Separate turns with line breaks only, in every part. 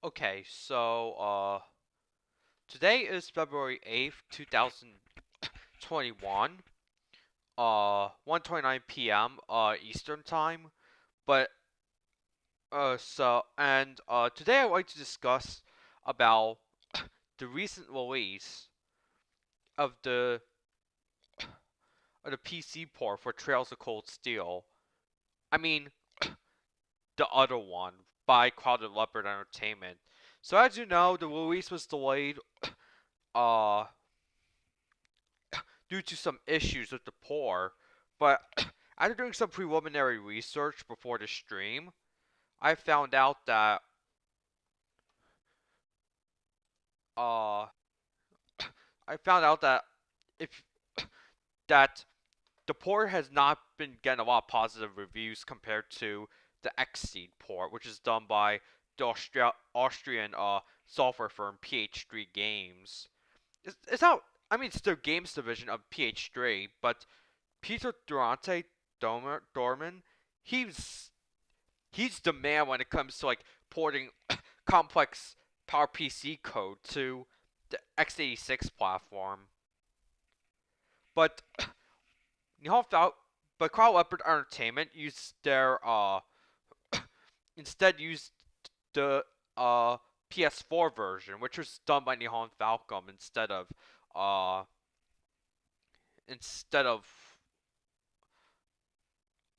Okay, so today is February 8th, 2021. 1:29 p.m. Eastern time. But today I'd like to discuss about the recent release of the PC port for Trails of Cold Steel. I mean, the other one by Leopard Entertainment. So as you know, the release was delayed uh due to some issues with the port, but after doing some preliminary research before the stream, I found out that uh I found out that if that the port has not been getting a lot of positive reviews compared to the XSeed port, which is done by the Austrian software firm PH3 Games. It's not. I mean, it's the games division of PH3, but Peter Durante Dorman, he's the man when it comes to like porting complex PowerPC code to the x86 platform. But but Leopard Entertainment used their instead used the PS4 version, which was done by Nihon Falcom instead of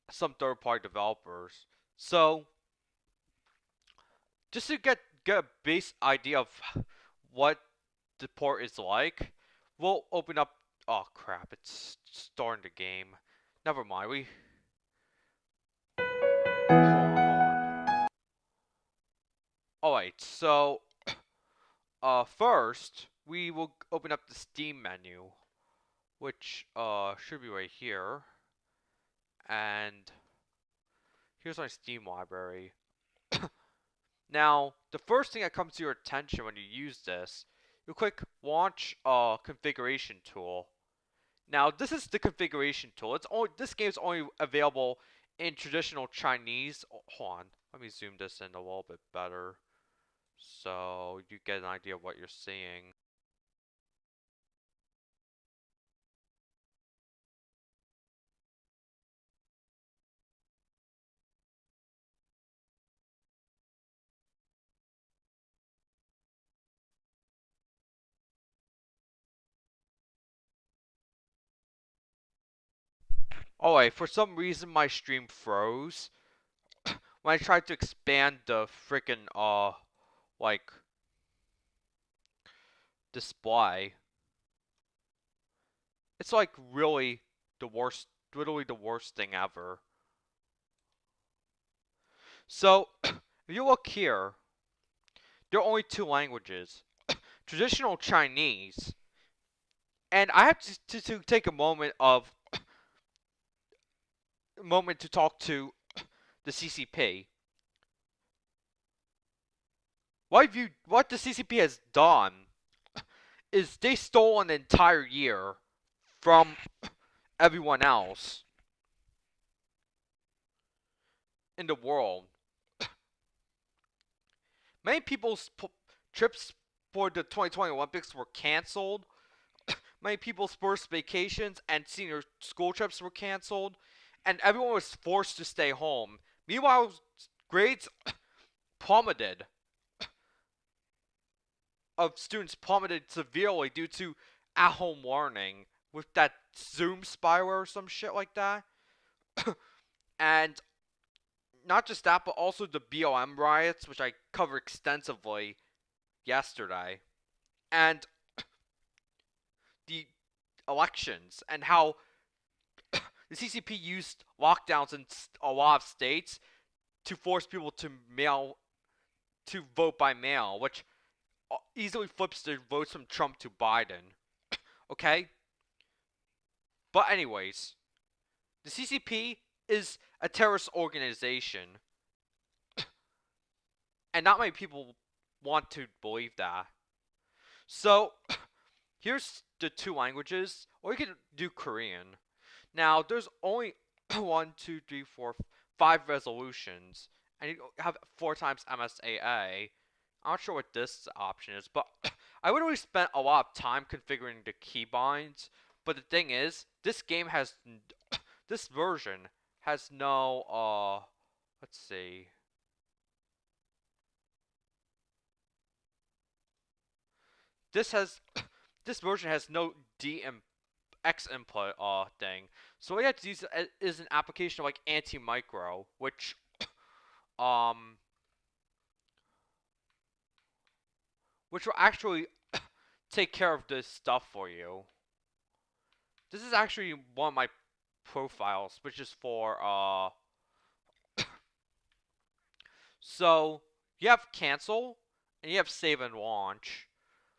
some third-party developers. So just to get a base idea of what the port is like, we'll open up. Oh crap! It's starting the game. Never mind. Alright, so first we will open up the Steam menu, which should be right here. And here's my Steam library. Now, the first thing that comes to your attention when you use this, you click Launch Configuration Tool. Now, this is the configuration tool. This game is only available in traditional Chinese. Oh, hold on, let me zoom this in a little bit better, so you get an idea of what you're seeing. Alright, for some reason my stream froze when I tried to expand the frickin' like display. It's like really literally the worst thing ever. So, if you look here, there are only two languages. Traditional Chinese, and I have to take a moment to talk to the CCP. What the CCP has done is they stole an entire year from everyone else in the world. Many people's trips for the 2020 Olympics were canceled. Many people's first vacations and senior school trips were canceled, and everyone was forced to stay home. Meanwhile, grades plummeted. Of students plummeted severely due to at-home learning with that Zoom spyware or some shit like that. And not just that, but also the BLM riots, which I covered extensively yesterday, and the elections, and how the CCP used lockdowns in a lot of states to force people to vote by mail, which easily flips the votes from Trump to Biden. Okay? But anyways, the CCP is a terrorist organization. And not many people want to believe that. So, here's the two languages, or you can do Korean. Now, there's only 1, 2, 3, 4, 5 resolutions, and you have 4 times MSAA. I'm not sure what this option is, but I literally spent a lot of time configuring the keybinds. But the thing is, this game has, this version has no, let's see. This version has no XInput thing. So what you have to use is an application like Anti-Micro, which which will actually take care of this stuff for you. This is actually one of my profiles, which is for so you have cancel and you have save and launch.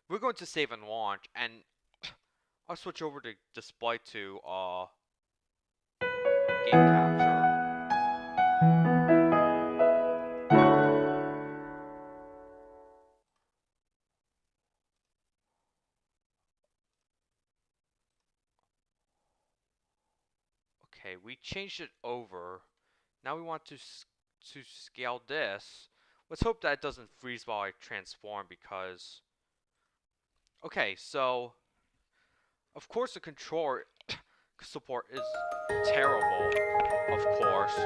We're going to save and launch, and I'll switch over to display to game capture. Okay, we changed it over. Now we want to scale this. Let's hope that it doesn't freeze while I transform, because okay, so of course the controller support is terrible, of course.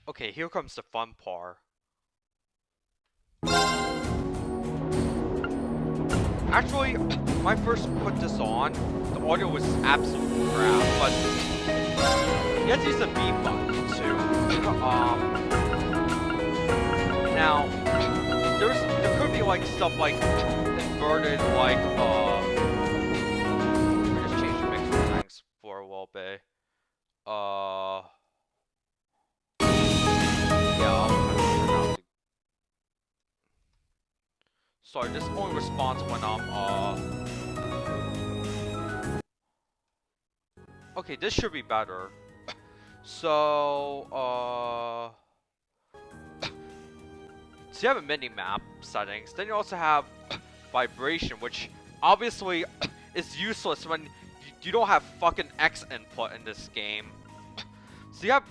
Okay, here comes the fun part. Actually, when I first put this on, the audio was absolute crap, but you have to use the B button too. Now, there could be like stuff like inverted, like let me just change the mix settings for a little bit. Sorry, this only responds when okay, this should be better. So you have a mini-map settings, then you also have vibration, which obviously is useless when you don't have fucking XInput in this game. So you have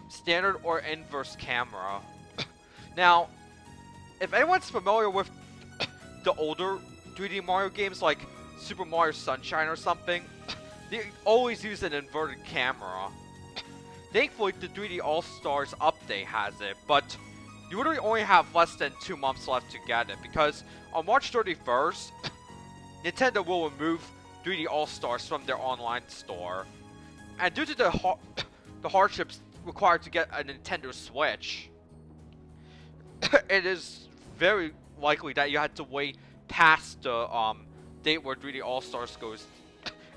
standard or inverse camera. Now, if anyone's familiar with the older 3D Mario games like Super Mario Sunshine or something, they always use an inverted camera. Thankfully, the 3D All-Stars update has it, but you literally only have less than 2 months left to get it, because on March 31st, Nintendo will remove 3D All-Stars from their online store. And due to the hardships required to get a Nintendo Switch, it is very likely that you had to wait past the date where 3D All-Stars goes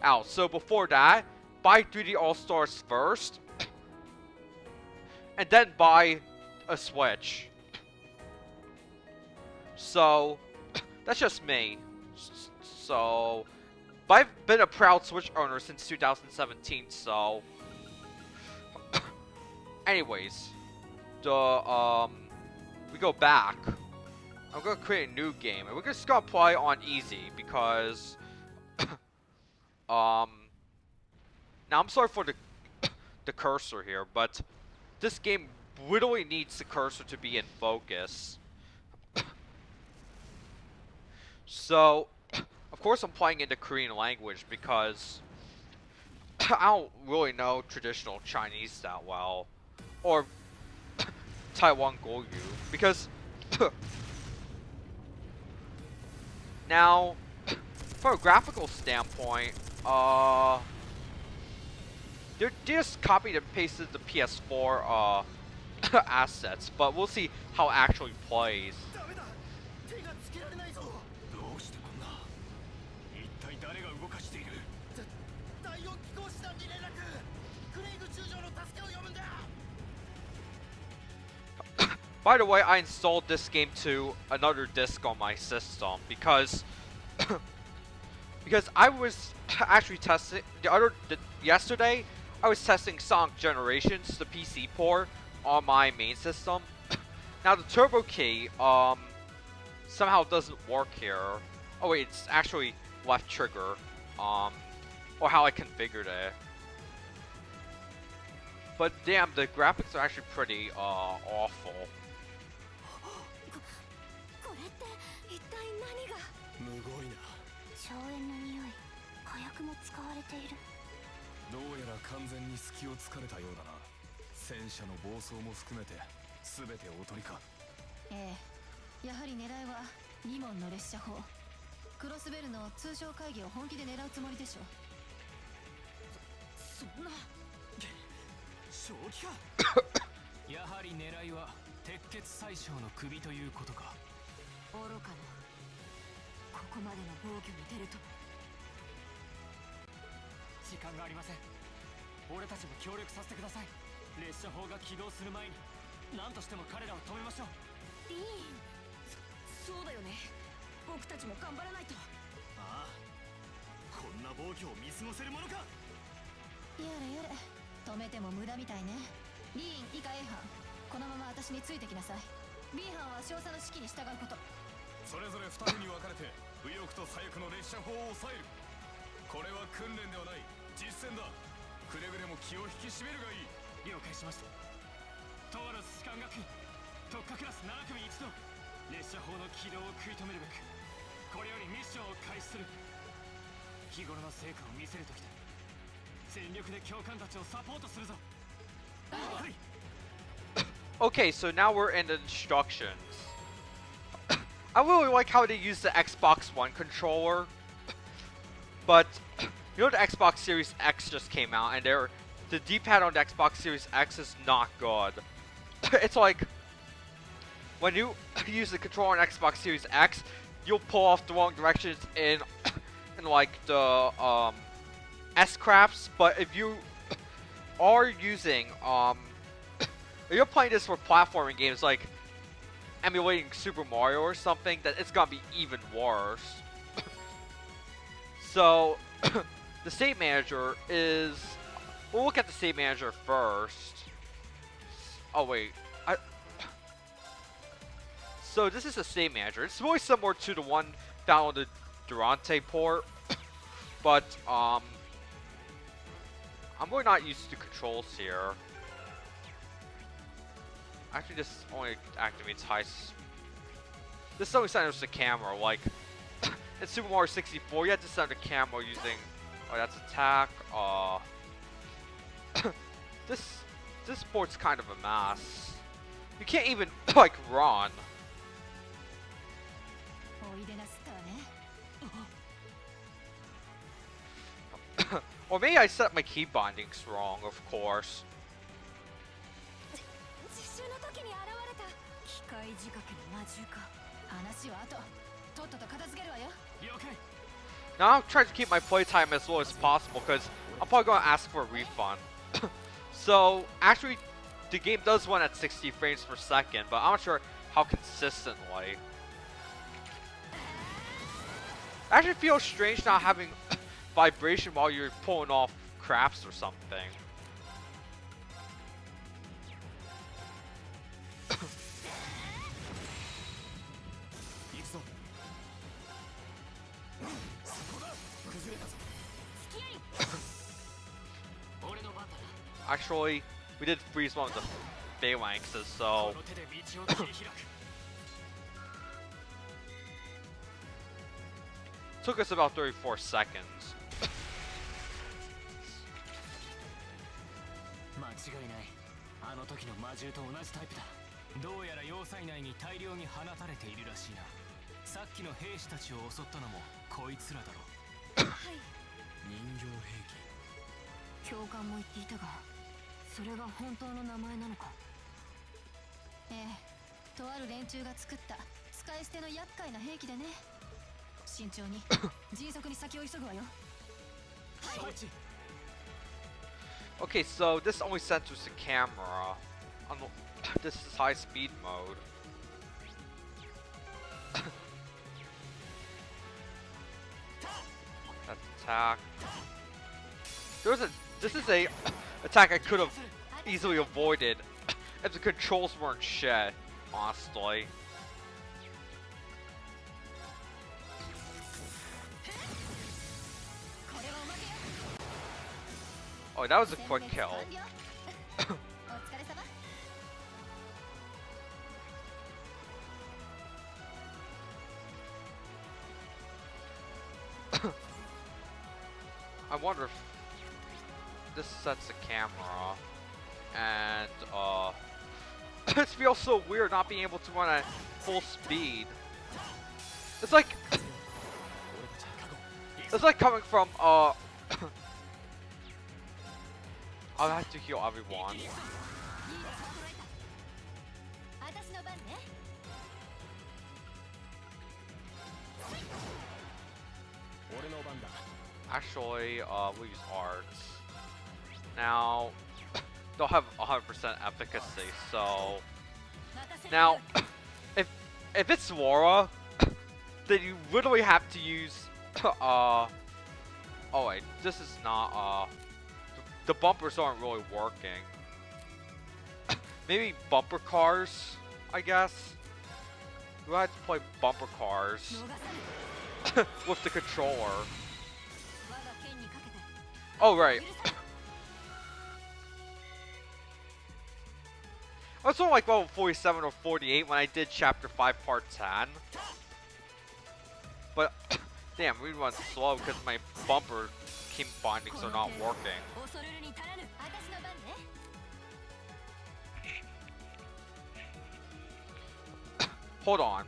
out. So before that, buy 3D All-Stars first, and then buy a Switch. So that's just me. So, but I've been a proud Switch owner since 2017. So, anyways, we go back. I'm gonna create a new game, and we're just gonna play on easy because, now I'm sorry for the cursor here, but this game literally needs the cursor to be in focus. So, of course I'm playing in the Korean language because I don't really know traditional Chinese that well, or Taiwan Goryeo, because now, from a graphical standpoint, they just copied and pasted the PS4 assets, but we'll see how it actually plays. By the way, I installed this game to another disc on my system because I was actually testing yesterday. I was testing Sonic Generations, the PC port, on my main system. Now the turbo key somehow doesn't work here. Oh wait, it's actually left trigger, or how I configured it. But damn, the graphics are actually pretty awful. Okay, so now we're in the instructions. I really like how they use the Xbox One controller, but you know the Xbox Series X just came out, and the D-pad on the Xbox Series X is not good. It's like when you use the controller on Xbox Series X, you'll pull off the wrong directions in like the S-craps, but if you are using if you're playing this for platforming games like emulating Super Mario or something, then it's gonna be even worse. So the state manager is, we'll look at the state manager first. Oh wait, so this is a state manager. It's really similar to the one found on the Durante port, but I'm really not used to controls here. Actually, this only activates high. This only centers the camera. Like in Super Mario 64, you had to center the camera using. Oh, that's attack. This port's kind of a mess. You can't even, like, run. Or maybe I set my key bindings wrong, of course. Now I'm trying to keep my playtime as low as possible because I'm probably going to ask for a refund. So, actually, the game does run at 60 frames per second, but I'm not sure how consistently. It actually feels strange not having vibration while you're pulling off crafts or something. Actually, we did freeze one of the phalanxes, so took us about 34 seconds. Okay, so this only centers the camera. This is high speed mode. That's attack. This is a attack I could have easily avoided if the controls weren't shit, honestly. Oh, that was a quick kill. I wonder if this sets the camera, and it feels so weird not being able to run at full speed. It's like coming from I'll have to heal everyone. Actually, we'll use arts. Now, they'll have 100% efficacy, so... Now, if it's Laura, then you literally have to use, oh wait, this is not, the bumpers aren't really working. Maybe bumper cars, I guess? We'll have to play bumper cars with the controller. Oh, right. I was only like level 47 or 48 when I did Chapter 5 Part 10. But, damn, we run slow because my bumper key bindings are not working. Hold on.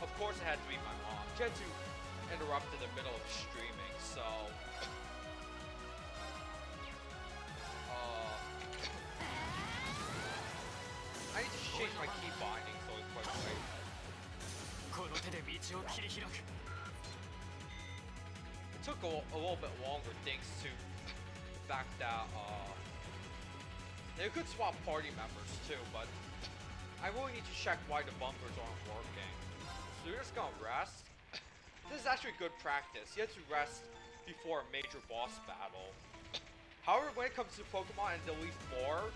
Of course it had to be my mom. She had to interrupt in the middle of streaming, so... I need to change my key bindings really quickly. It took a little bit longer thanks to the fact that, they could swap party members too, but I really need to check why the bumpers aren't working. So we're just gonna rest, this is actually good practice. You have to rest before a major boss battle. However, when it comes to Pokemon and the Elite Four,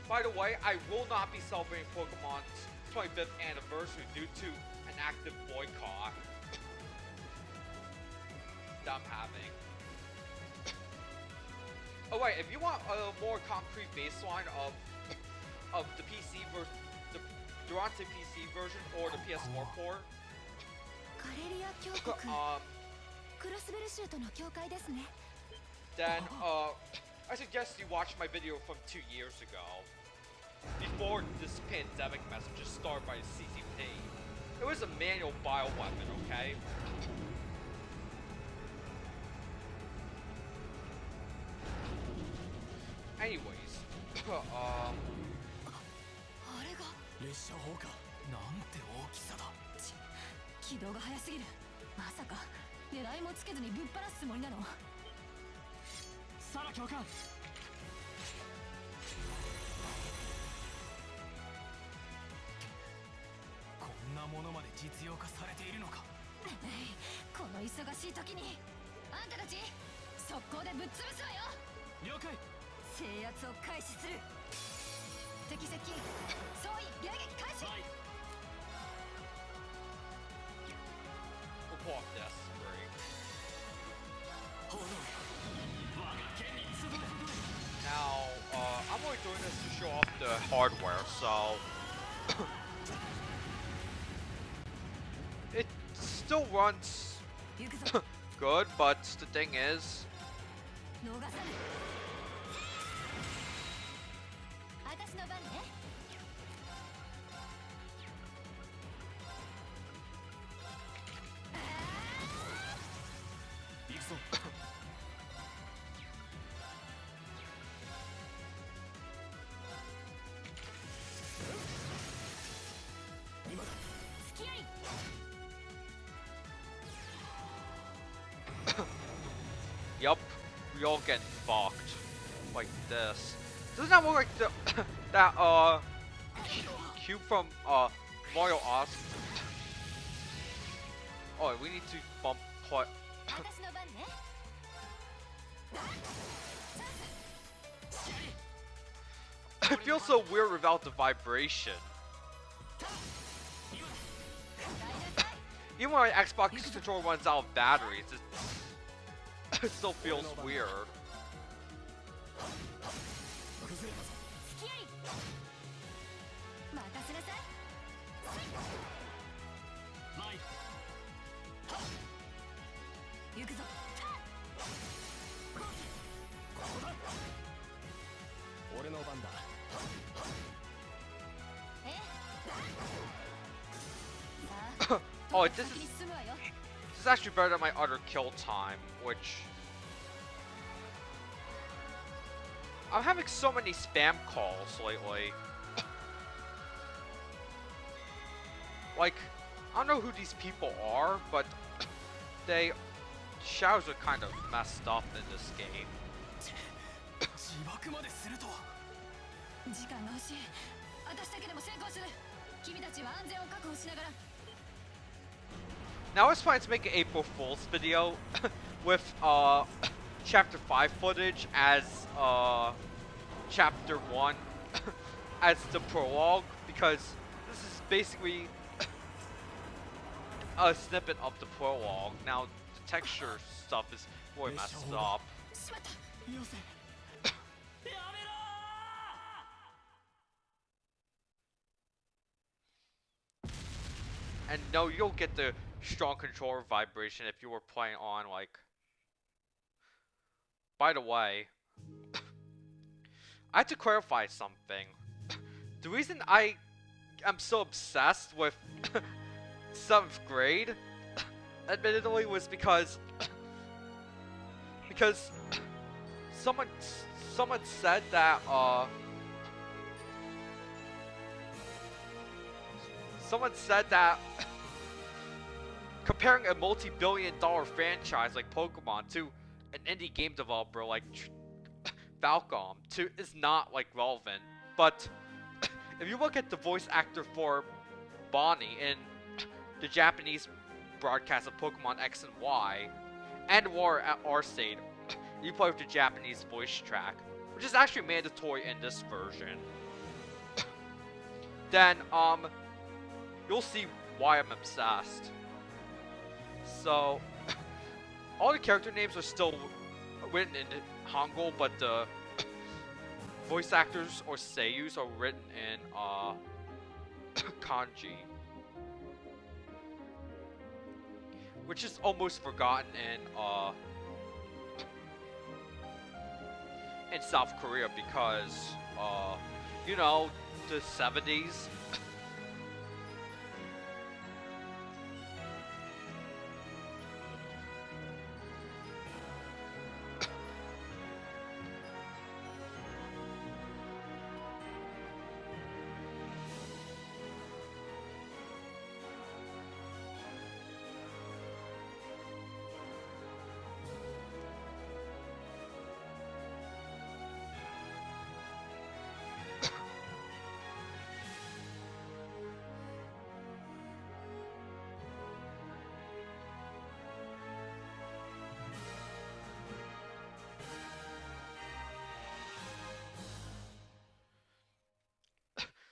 by the way, I will not be celebrating Pokemon's 25th anniversary due to an active boycott that I'm having. Oh wait, if you want a more concrete baseline of the PC version, the Durante PC version or the PS4 port, then I suggest you watch my video from 2 years ago, before this pandemic messages started by the CCP. It was a manual bioweapon, okay? Anyways,
列車砲火なんて大きさだ。軌道が速すぎる。まさか狙いもつけずにぶっ放すつもりなの。サラ教官。こんなものまで実用化されているのか。この忙しい時にあんたたち速攻でぶっ潰すわよ。了解。制圧を開始する。敵接近総員迎撃開始。
we'll pull off this. Great. Now, I'm only doing this to show off the hardware, so it still runs good, but the thing is, yup, we all get fucked like this. Doesn't that look like the that cube from Mario Odyssey? Oh, we need to bump play. It feels so weird without the vibration. Even when my Xbox controller runs out of batteries, it still feels weird. Oh, this is actually better than my other kill time, which I'm having so many spam calls lately. Like, I don't know who these people are, but shadows are kind of messed up in this game. Now I was planning to make an April Fool's video with Chapter 5 footage as Chapter 1 as the prologue, because this is basically a snippet of the prologue. Now the texture stuff is really messed up. And no, you'll get the strong controller vibration if you were playing on, like... By the way, I have to clarify something. The reason I am so obsessed with 7th grade, admittedly, was because someone said that comparing a multi-billion-dollar franchise like Pokemon to an indie game developer like Falcom is not like relevant. But if you look at the voice actor for Bonnie in the Japanese broadcast of Pokemon X and Y, and War at Arcade, you play with the Japanese voice track, which is actually mandatory in this version. Then, you'll see why I'm obsessed. So, all the character names are still written in Hangul, but the voice actors or seiyus are written in kanji, which is almost forgotten in South Korea because you know, the 70s.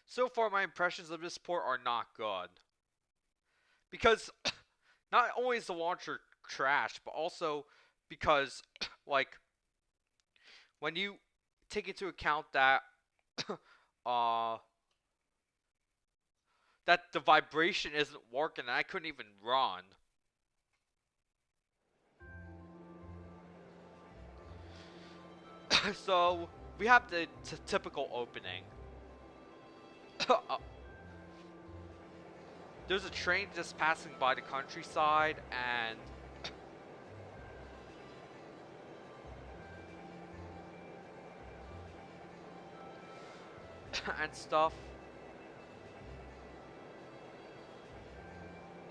So far, my impressions of this port are not good. Because not only is the launcher trash, but also because, like, when you take into account that, that the vibration isn't working and I couldn't even run. So, we have the typical opening. There's a train just passing by the countryside and and stuff.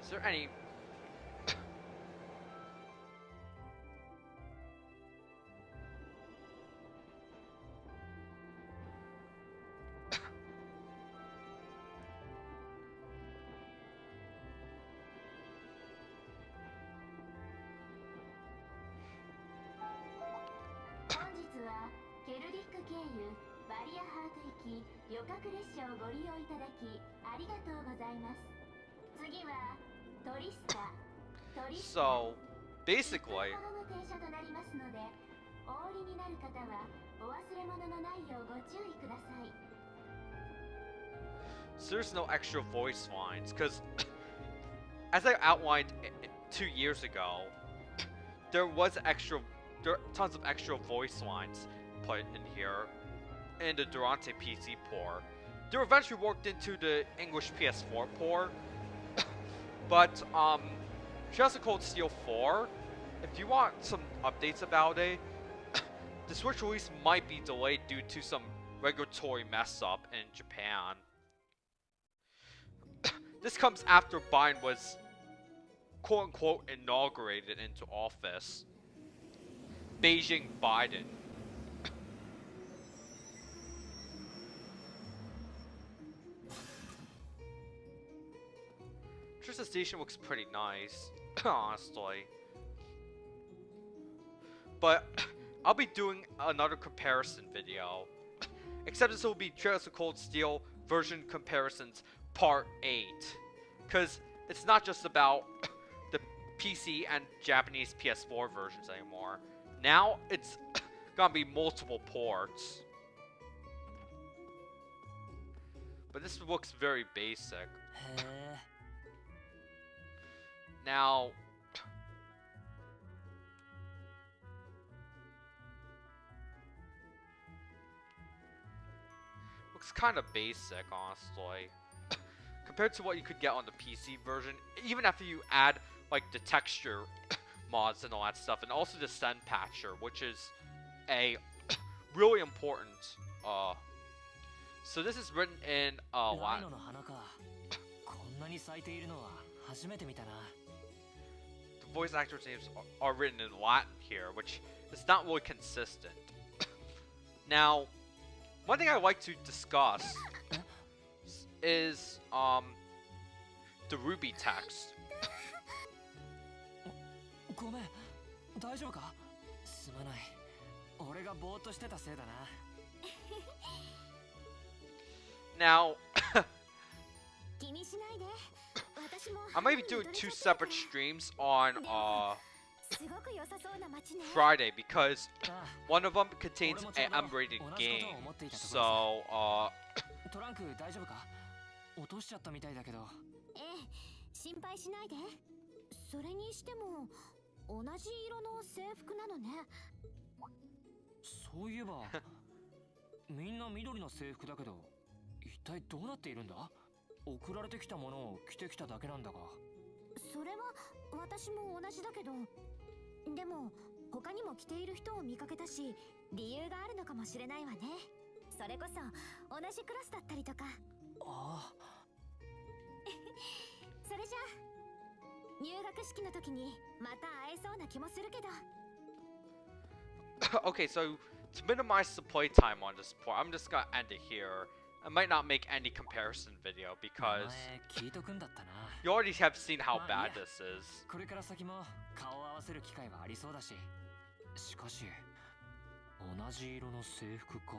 Is there any So, basically, so there's no extra voice lines, because as I outlined 2 years ago, there are tons of extra voice lines put in here in the Durante PC port. They were eventually worked into the English PS4 port, but Charles Martinet Steel 4, if you want some updates about it, the Switch release might be delayed due to some regulatory mess up in Japan. This comes after Biden was quote-unquote inaugurated into office. Beijing Biden. Just the station looks pretty nice, honestly. But I'll be doing another comparison video. Except this will be Trails of Cold Steel version comparisons part 8. Because it's not just about the PC and Japanese PS4 versions anymore. Now it's gonna be multiple ports. But this looks very basic. Now, looks kind of basic, honestly, compared to what you could get on the PC version. Even after you add like the texture mods and all that stuff, and also the send patcher, which is a really important. So this is written in Latin. The voice actors' names are written in Latin here, which is not really consistent. Now, one thing I'd like to discuss is the Ruby text.
大丈夫か？すまない。俺がぼーっとしてたせいだな。
Now,
気にしないで。私も
I might be doing 2 separate streams on
すごく良さそうな街ね。
Friday because one of them contains an M-rated game. So,
トランク大丈夫か？落としちゃったみたいだけど。
ええ、心配しないで。それにしても同じ色の制服なのね。
そういえばみんな緑の制服だけど、一体どうなっているんだ？送られてきたものを着てきただけなんだが。
それは私も同じだけど、でも他にも着ている人を見かけたし、理由があるのかもしれないわね。それこそ同じクラスだったりとか。
ああ。
それじゃあ入学式の時にまた会えそうな気もするけど。
okay, so to minimize the playtime on this part, I'm just gonna end it here. I might not make any comparison video because
聞いとくんだったな。
you already have seen how bad this is.
これから先も顔を合わせる機会はありそうだし。しかし同じ色の制服か。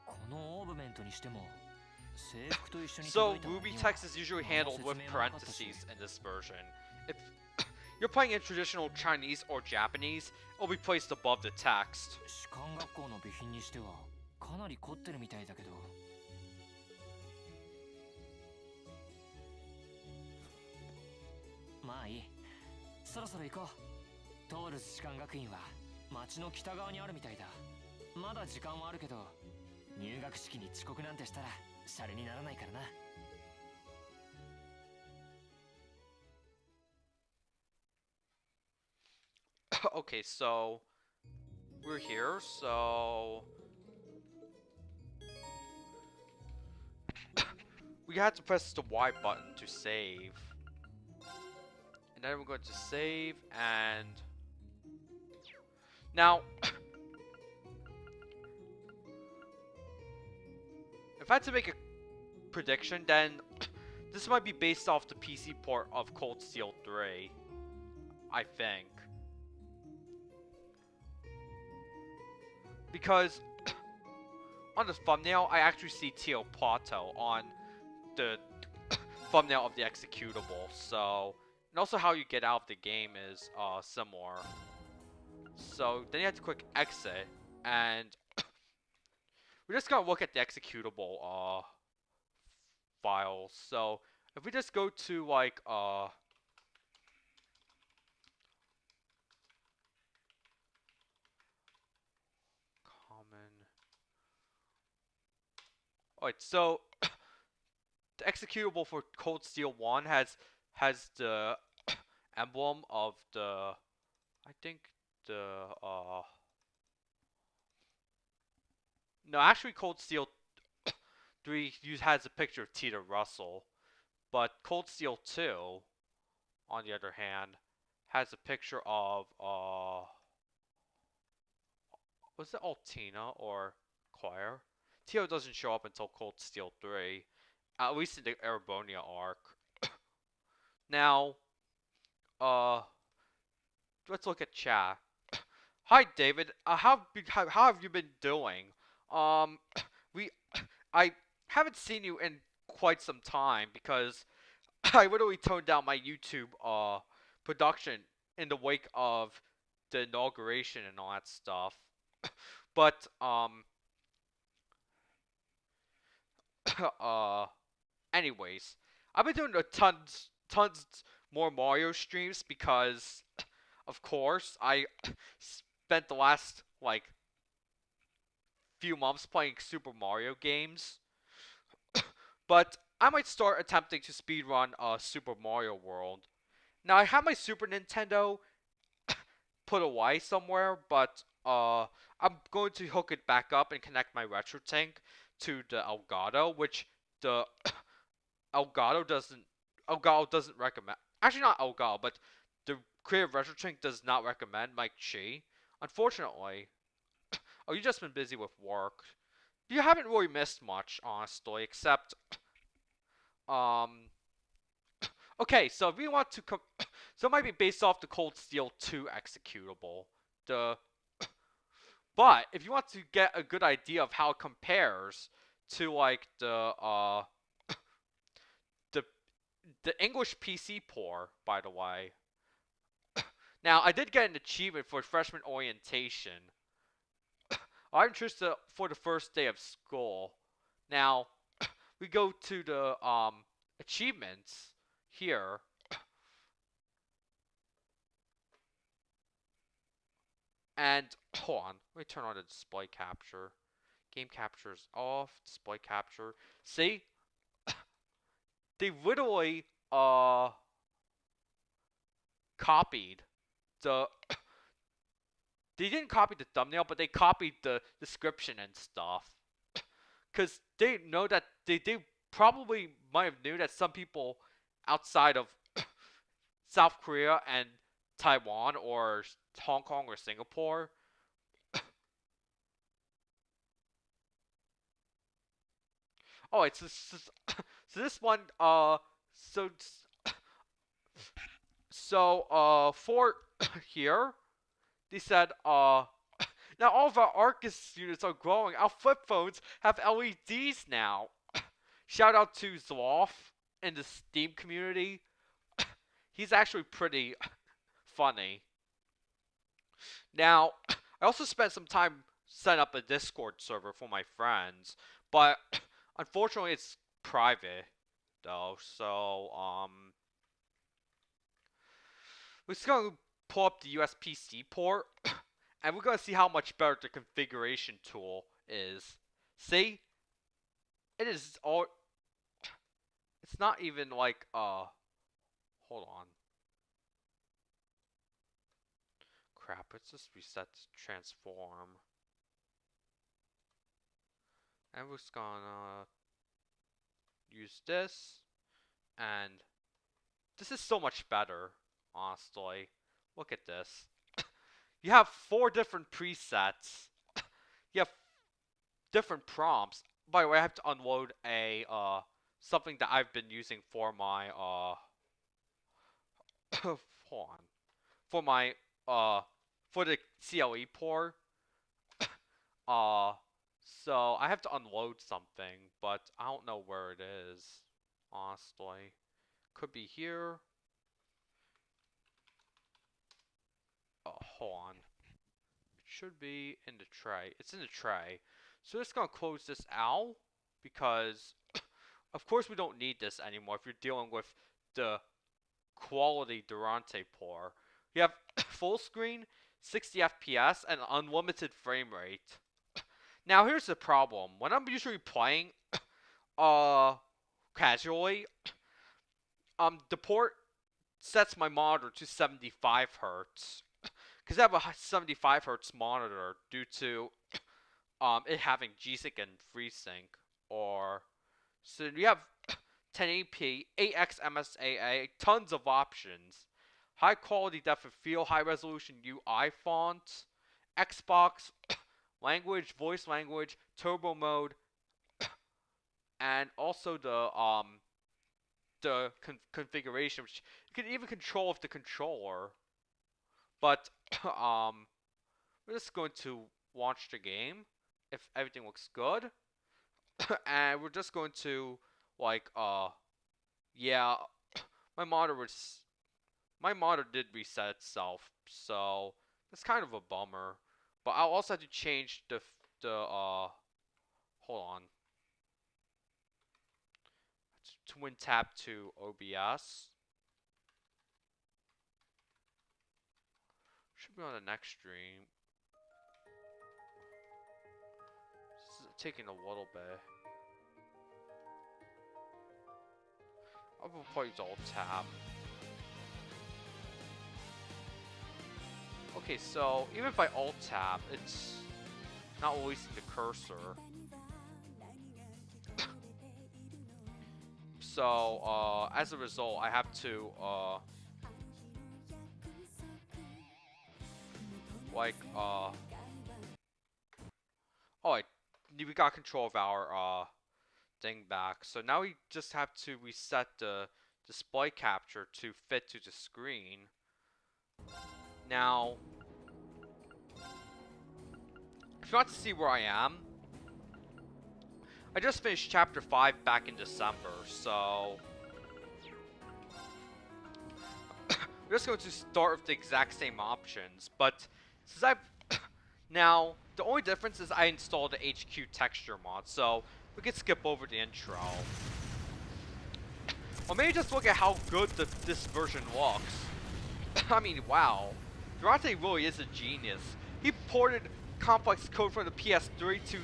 このオーブメントにしても制服と一緒に
So Ruby text is usually handled with parentheses in this version. If you're playing in traditional Chinese or Japanese, it'll be placed above the text.
士官学校の備品にしてはかなり凝ってるみたいだけど。まあいい。そろそろ行こう。トールス士官学院は町の北側にあるみたいだ。まだ時間はあるけど、入学式に遅刻なんてしたらシャレにならないからな。
Okay, so we're here, so we have to press the Y button to save. And then we're going to save, and now if I had to make a prediction, then this might be based off the PC port of Cold Steel 3, I think. Because on the thumbnail, I actually see Tio Plato on the thumbnail of the executable, so... And also how you get out of the game is similar. So then you have to click exit, and we're just gonna look at the executable files. So if we just go to like common. Alright, so the executable for Cold Steel 1 has the emblem of the, I think the no, actually Cold Steel 3 has a picture of Tita Russell, but Cold Steel 2 on the other hand has a picture of was it Altina or Claire? Tio doesn't show up until Cold Steel 3, at least in the Erebonia arc. Now, let's look at chat. Hi, David. How have you been doing? I haven't seen you in quite some time because I literally toned down my YouTube production in the wake of the inauguration and all that stuff. But anyways, I've been doing tons more Mario streams because, of course, I spent the last like few months playing Super Mario games. But I might start attempting to speedrun Super Mario World. Now I have my Super Nintendo put away somewhere, but I'm going to hook it back up and connect my RetroTink to the Elgato, which the Elgato doesn't recommend. Actually, not Elgato, but the Creative RetroTink does not recommend Mike Chi. Unfortunately. Oh, you've just been busy with work. You haven't really missed much, honestly, except Okay, so if we want to so it might be based off the Cold Steel 2 executable. But if you want to get a good idea of how it compares to like the the English PC port, by the way. Now, I did get an achievement for freshman orientation. I'm interested for the first day of school. Now, we go to the achievements here. And hold on, let me turn on the display capture. Game capture is off. Display capture. See, they literally copied the. They didn't copy the thumbnail, but they copied the description and stuff. Cause they know that they probably might have knew that some people outside of South Korea and Taiwan or Hong Kong or Singapore oh, it's so this one for here they said now all of our Arcus units are growing. Our flip phones have LEDs now. Shout out to Zloff in the Steam community. He's actually pretty funny. Now, I also spent some time setting up a Discord server for my friends, but unfortunately it's private though, so we're just gonna pull up the USB-C port and we're gonna see how much better the configuration tool is. See? It is all it's not even like hold on. Crap, let's just reset transform. And we're just gonna use this, and this is so much better, honestly. Look at this. You have 4 different presets. You have different prompts. By the way, I have to unload a something that I've been using for my hold on. For my for the CLE port. So I have to unload something, but I don't know where it is, honestly. Could be here. Oh, hold on. It should be in the tray. It's in the tray. So just gonna close this out because of course we don't need this anymore if you're dealing with the quality Durante port. You have full screen, 60 FPS, and unlimited frame rate. Now here's the problem. When I'm usually playing casually, the port sets my monitor to 75 Hz. Because I have a 75 Hz monitor due to it having G-Sync and FreeSync. Or so you have 1080p, 8x MSAA, tons of options. High quality depth of field, high resolution UI font, Xbox, language, voice language, turbo mode, and also the configuration, which you can even control with the controller. But we're just going to launch the game if everything looks good, and we're just going to like yeah, my monitor did reset itself, so that's kind of a bummer. But I'll also have to change the hold on. Twin tap to OBS. Should be on the next stream. This is taking a little bit. I'll probably use Alt Tab. Okay, so even if I Alt Tab, it's not releasing the cursor. So, as a result, I have to, oh, we got control of our, thing back. So now we just have to reset the display capture to fit to the screen. Now, if you want to see where I am, I just finished chapter 5 back in December, so we're just going to start with the exact same options, but since now, the only difference is I installed the HQ texture mod, so we can skip over the intro. Or maybe just look at how good this version looks. I mean, wow. Durante really is a genius. He ported complex code from the PS3 to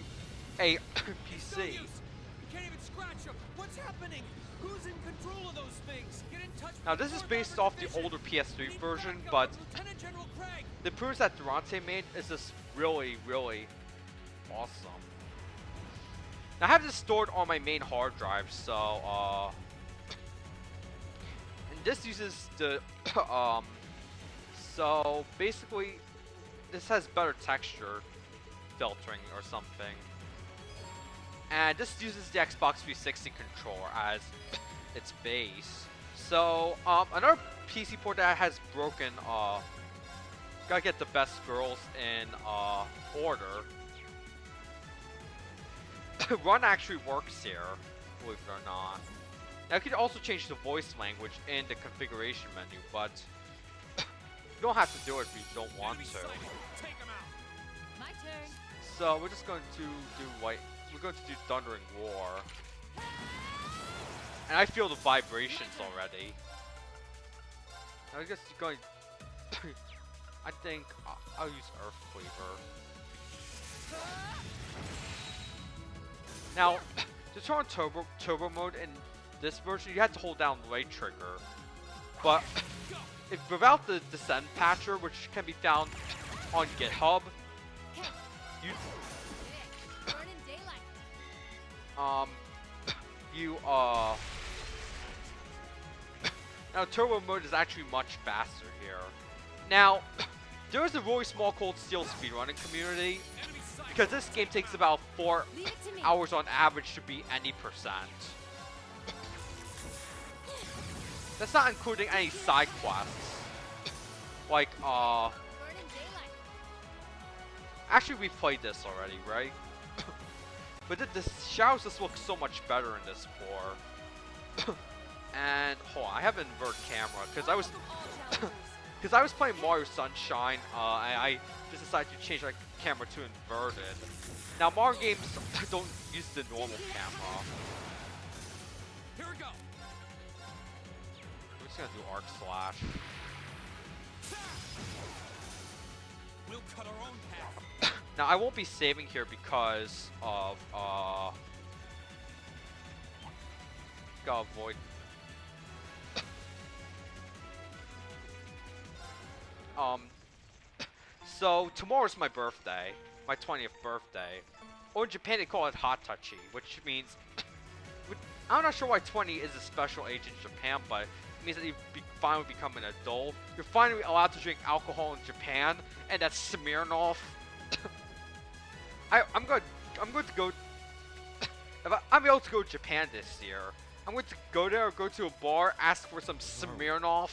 a PC.
No use. We can't even scratch them. What's happening? Who's in control of those things? Get in touch with
Now this is based off the older PS3 version, but the improvements that Durante made is just really, really awesome. Now I have this stored on my main hard drive, so and this uses the so basically this has better texture filtering or something. And this uses the Xbox 360 controller as its base. So, another PC port that has broken, gotta get the best girls in, order. Run actually works here, believe it or not. Now, you can also change the voice language in the configuration menu, but you don't have to do it if you don't want to.
My turn.
So, we're just going to do we're going to do Thundering War. And I feel the vibrations already. I guess you're going... I think I'll use Earth Cleaver. Now, to turn on turbo mode in this version, you have to hold down the right trigger. But without the Descend patcher, which can be found on GitHub, now turbo mode is actually much faster here. Now, there is a really small Cold Steel speedrunning community, because this game takes about 4 hours on average to beat any %. That's not including any side quests. Like, actually we played this already, right? But the shadows just look so much better in this pour. And hold on, I have an invert camera because I was playing Mario Sunshine, and I just decided to change my camera to inverted. Now Mario games don't use the normal camera.
Here we go.
I'm just gonna do Arc Slash.
We'll cut our own path.
Now I won't be saving here because of gotta avoid. So tomorrow's my birthday, my 20th birthday. Or in Japan they call it Hatachi, which means I'm not sure why 20 is a special age in Japan, but it means that you finally become an adult. You're finally allowed to drink alcohol in Japan, and that's Smirnoff. I'm going to go. If I'm able to go to Japan this year, I'm going to go there, go to a bar, ask for some Smirnoff.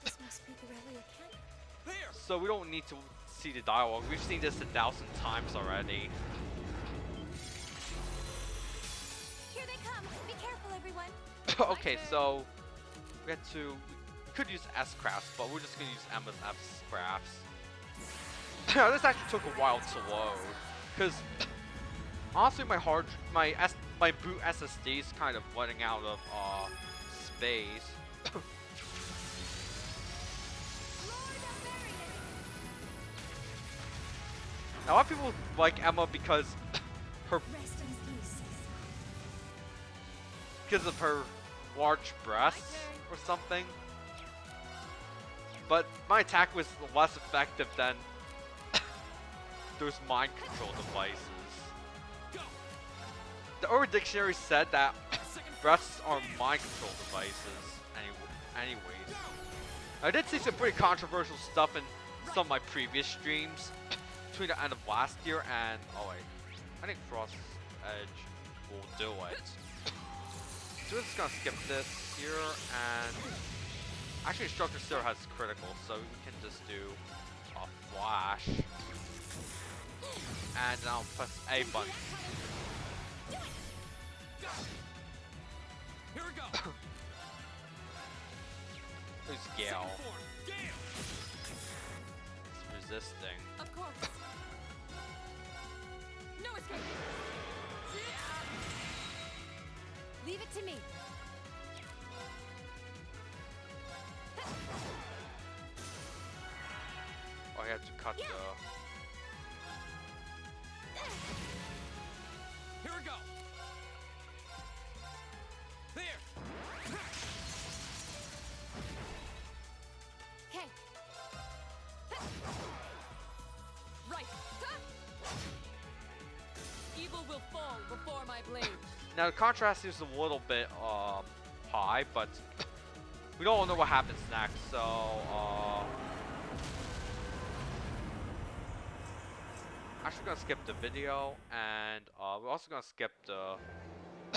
This must be the Relia camp.
So we don't need to see the dialogue. We've seen this 1,000 times already.
Here they come. Be careful, everyone.
Okay, so we could use S crafts, but we're just gonna use M as F crafts. Now this actually took a while to load, because honestly my boot SSD is kind of running out of space. Now, a lot of people like Emma because of her large breasts or something. But my attack was less effective than those mind control devices. The Urban Dictionary said that breasts are mind control devices. Anyways, I did see some pretty controversial stuff in some of my previous streams between the end of last year and I think Frost Edge will do it. So we're just gonna skip this here, and actually Instructor Zero has critical, so we can just do a flash. And now press A button.
Here we go.
Who's Gale?
Second form, Gale.
It's resisting.
Of course. No escape. Leave it to me.
Oh, I have to cut the...
Here we go. There.
Okay. Right. Evil will fall before my blade.
Now the contrast is a little bit high, but we don't know what happens next, so actually gonna skip the video, and we're also gonna skip the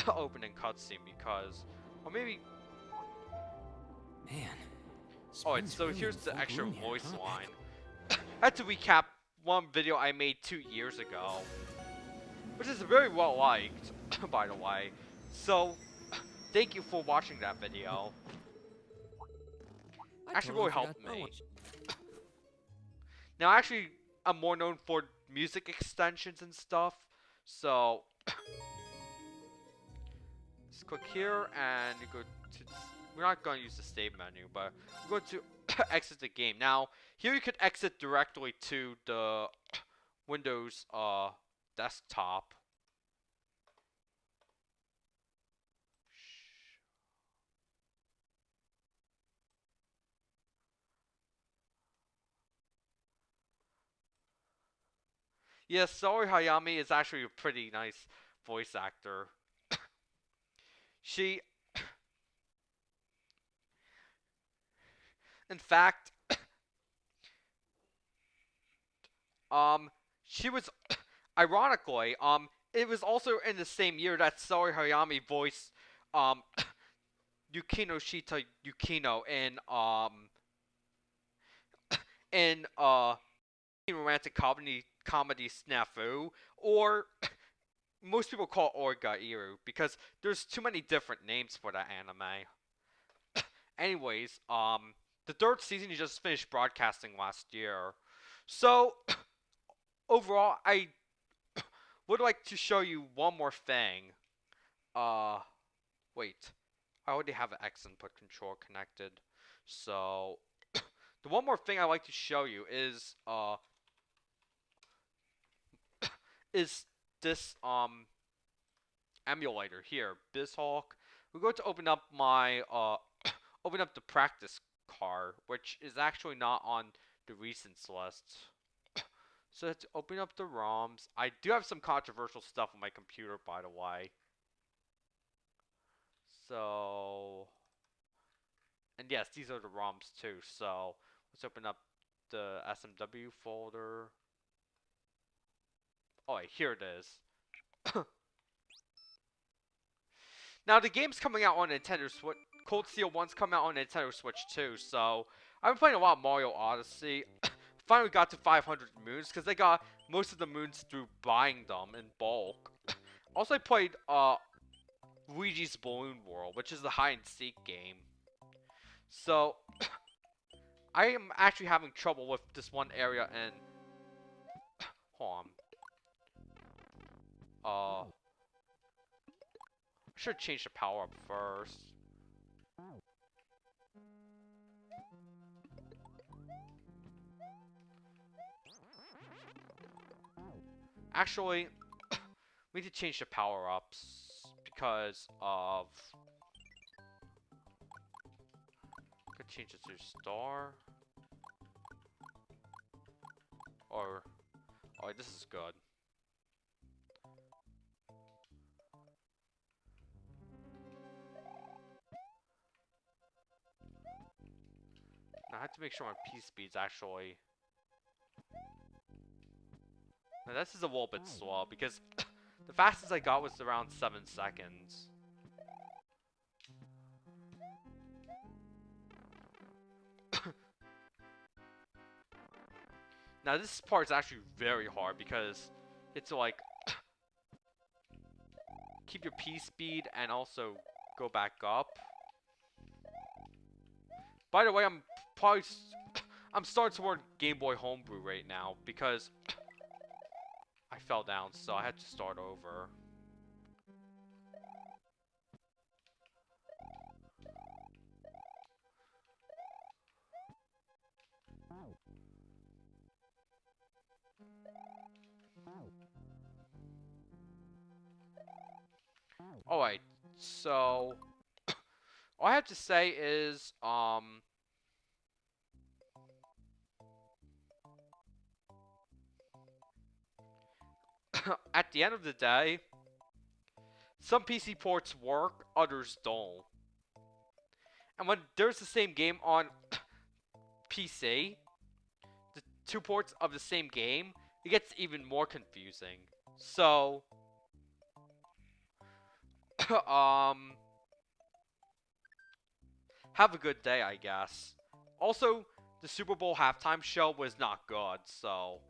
opening cutscene because, or maybe.
Man.
Alright, so here's the extra voice line. I had to recap one video I made 2 years ago, which is very well liked, by the way. So, thank you for watching that video. Actually really helped me. Now, actually, I'm more known for music extensions and stuff, so just click here and you go to. We're not going to use the save menu, but we're going to exit the game. Now, here you could exit directly to the Windows desktop. Yes, Sori Hayami is actually a pretty nice voice actor. She, in fact, she was, ironically, it was also in the same year that Sori Hayami voiced, Yukino Shita Yukino in romantic comedy Snafu, or most people call it Orgairu because there's too many different names for that anime. Anyways, the third season just finished broadcasting last year. So, overall, I would like to show you one more thing. Wait. I already have an XInput control connected. So, the one more thing I'd like to show you is this emulator here, BizHawk. We're going to open up my open up the practice car, which is actually not on the recents list. So let's open up the ROMs. I do have some controversial stuff on my computer, by the way. So, and yes, these are the ROMs too. So let's open up the SMW folder. Oh, wait, here it is. Now, the game's coming out on Nintendo Switch. Cold Steel 1's coming out on Nintendo Switch too, so I've been playing a lot of Mario Odyssey. Finally got to 500 moons, because I got most of the moons through buying them in bulk. Also, I played Luigi's Balloon World, which is the hide-and-seek game. So, I am actually having trouble with this one area, and hold on. I should change the power up first. Actually, we need to change the power ups because of. Could change it to star. Or, oh, this is good. Now, I have to make sure my P speed's actually. Now, this is a little bit slow because the fastest I got was around 7 seconds. Now this part is actually very hard because it's like keep your P speed and also go back up. By the way, I'm probably I'm starting toward Game Boy Homebrew right now because I fell down, so I had to start over. Alright, so all I have to say is, at the end of the day, some PC ports work, others don't. And when there's the same game on PC, the two ports of the same game, it gets even more confusing. So, have a good day, I guess. Also, the Super Bowl halftime show was not good, so